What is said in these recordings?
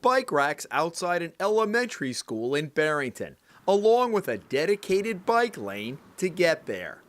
bike racks outside an elementary school in Barrington, along with a dedicated bike lane to get there.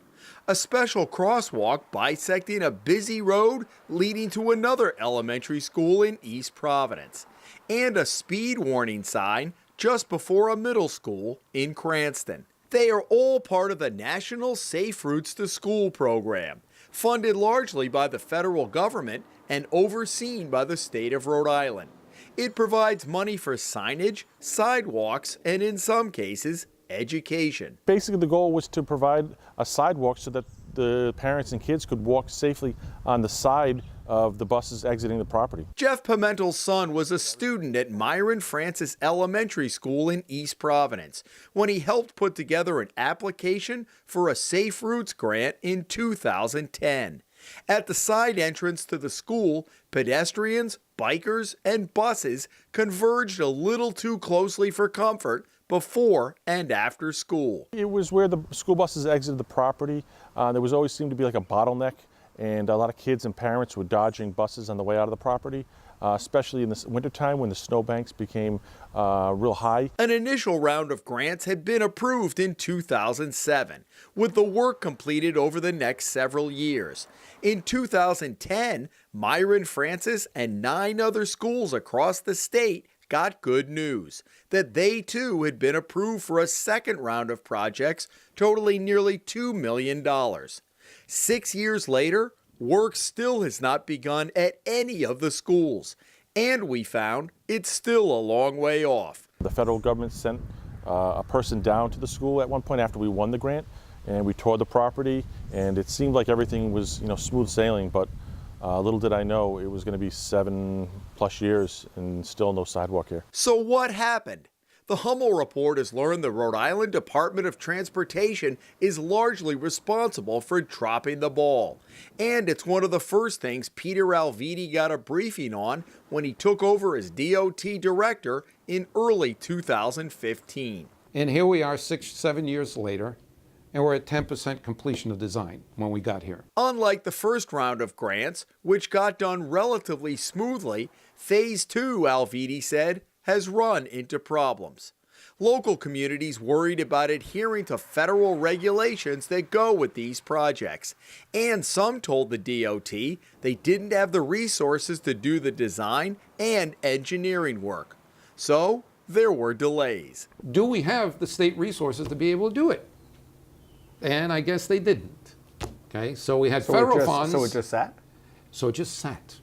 A special crosswalk bisecting a busy road leading to another elementary school in East Providence, and a speed warning sign just before a middle school in Cranston. They are all part of the National Safe Routes to School program, funded largely by the federal government and overseen by the state of Rhode Island. It provides money for signage, sidewalks, and in some cases, education. Basically, the goal was to provide a sidewalk so that the parents and kids could walk safely on the side of the buses exiting the property. Jeff Pimentel's son was a student at Myron Francis Elementary School in East Providence when he helped put together an application for a Safe Routes grant in 2010. At the side entrance to the school, pedestrians, bikers, and buses converged a little too closely for comfort before and after school. It was where the school buses exited the property. There was always seemed to be like a bottleneck, and a lot of kids and parents were dodging buses on the way out of the property, especially in the wintertime when the snowbanks became real high. An initial round of grants had been approved in 2007, with the work completed over the next several years. In 2010, Myron Francis and 9 other schools across the state got good news that they too had been approved for a second round of projects totaling nearly $2 million. 6 years later, work still has not begun at any of the schools, and we found it's still a long way off. The federal government sent a person down to the school at one point after we won the grant, and we toured the property, and it seemed like everything was, smooth sailing, but little did I know it was going to be 7+ years and still no sidewalk here. So what happened? The Hummel report has learned the Rhode Island Department of Transportation is largely responsible for dropping the ball. And it's one of the first things Peter Alviti got a briefing on when he took over as DOT director in early 2015. And here we are 6-7 years later, and we're at 10% completion of design when we got here. Unlike the first round of grants, which got done relatively smoothly, Phase 2, Alviti said, has run into problems. Local communities worried about adhering to federal regulations that go with these projects, and some told the DOT they didn't have the resources to do the design and engineering work. So there were delays. Do we have the state resources to be able to do it? And I guess they didn't. Okay, so we had federal funds. So it just sat? So it just sat.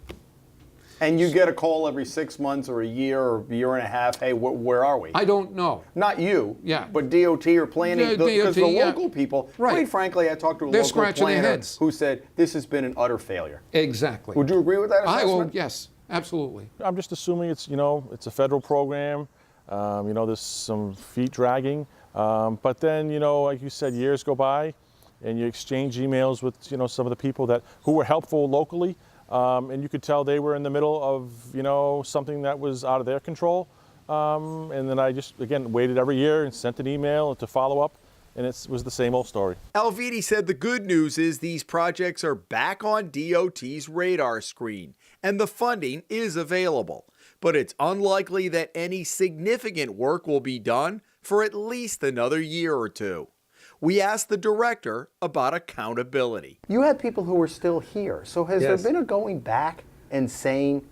And you get a call every 6 months or a year and a half, hey, where are we? I don't know. Not you, yeah, but DOT or planning, because the local people, right. Quite frankly, I talked to a They're local scratching their planner heads. who said this has been an utter failure. Exactly. Would you agree with that assessment? Yes, absolutely. I'm just assuming it's, it's a federal program. There's some feet dragging. But then, like you said, years go by and you exchange emails with, some of the people who were helpful locally. And you could tell they were in the middle of, something that was out of their control. And then I just, again, waited every year and sent an email to follow up, and it was the same old story. Alviti said the good news is these projects are back on DOT's radar screen, and the funding is available. But it's unlikely that any significant work will be done for at least another year or two. We asked the director about accountability. You had people who were still here. So has Yes. there been a going back and saying,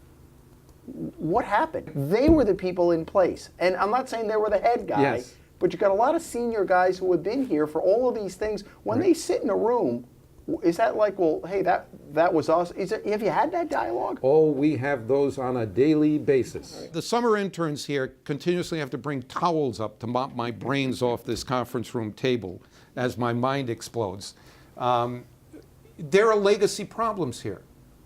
what happened? They were the people in place. And I'm not saying they were the head guy, Yes. but you've got a lot of senior guys who have been here for all of these things. When they sit in a room, is that like, well, hey, that was us? Have you had that dialogue? Oh, we have those on a daily basis. The summer interns here continuously have to bring towels up to mop my brains off this conference room table as my mind explodes. There are legacy problems here.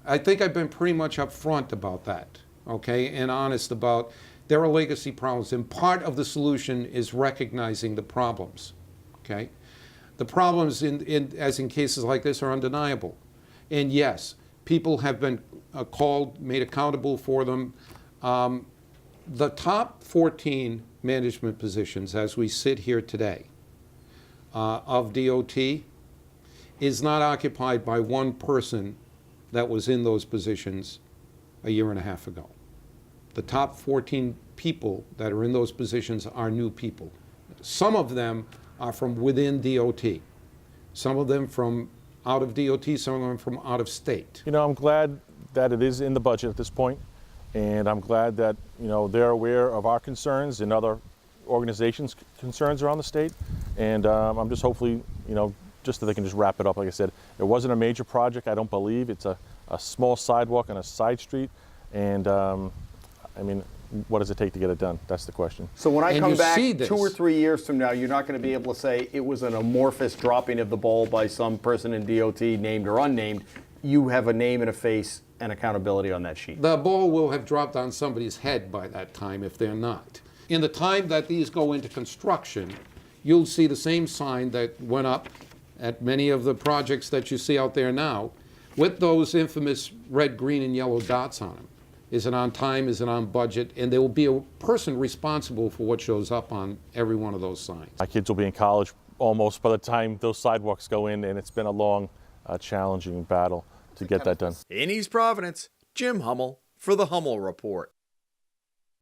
I think I've been pretty much upfront about that, okay, and honest about there are legacy problems, and part of the solution is recognizing the problems, okay? The problems, as in cases like this, are undeniable. And yes, people have been called, made accountable for them. The top 14 management positions as we sit here today of DOT is not occupied by one person that was in those positions a year and a half ago. The top 14 people that are in those positions are new people. Some of them are from within DOT. Some of them from out of DOT, some of them from out of state. You know, I'm glad that it is in the budget at this point, and I'm glad that, you know, they're aware of our concerns and other organizations' concerns around the state. And I'm just hopefully, you know, just that they can just wrap it up. Like I said, it wasn't a major project, I don't believe. It's a small sidewalk on a side street. And I mean, what does it take to get it done? That's the question. So when I And come you back see this. 2 or 3 years from now, you're not going to be able to say it was an amorphous dropping of the ball by some person in DOT, named or unnamed. You have a name and a face and accountability on that sheet. The ball will have dropped on somebody's head by that time if they're not. In the time that these go into construction, you'll see the same sign that went up at many of the projects that you see out there now with those infamous red, green, and yellow dots on them. Is it on time? Is it on budget? And there will be a person responsible for what shows up on every one of those signs. My kids will be in college almost by the time those sidewalks go in, and it's been a long, challenging battle to get that done. In East Providence, Jim Hummel for the Hummel Report.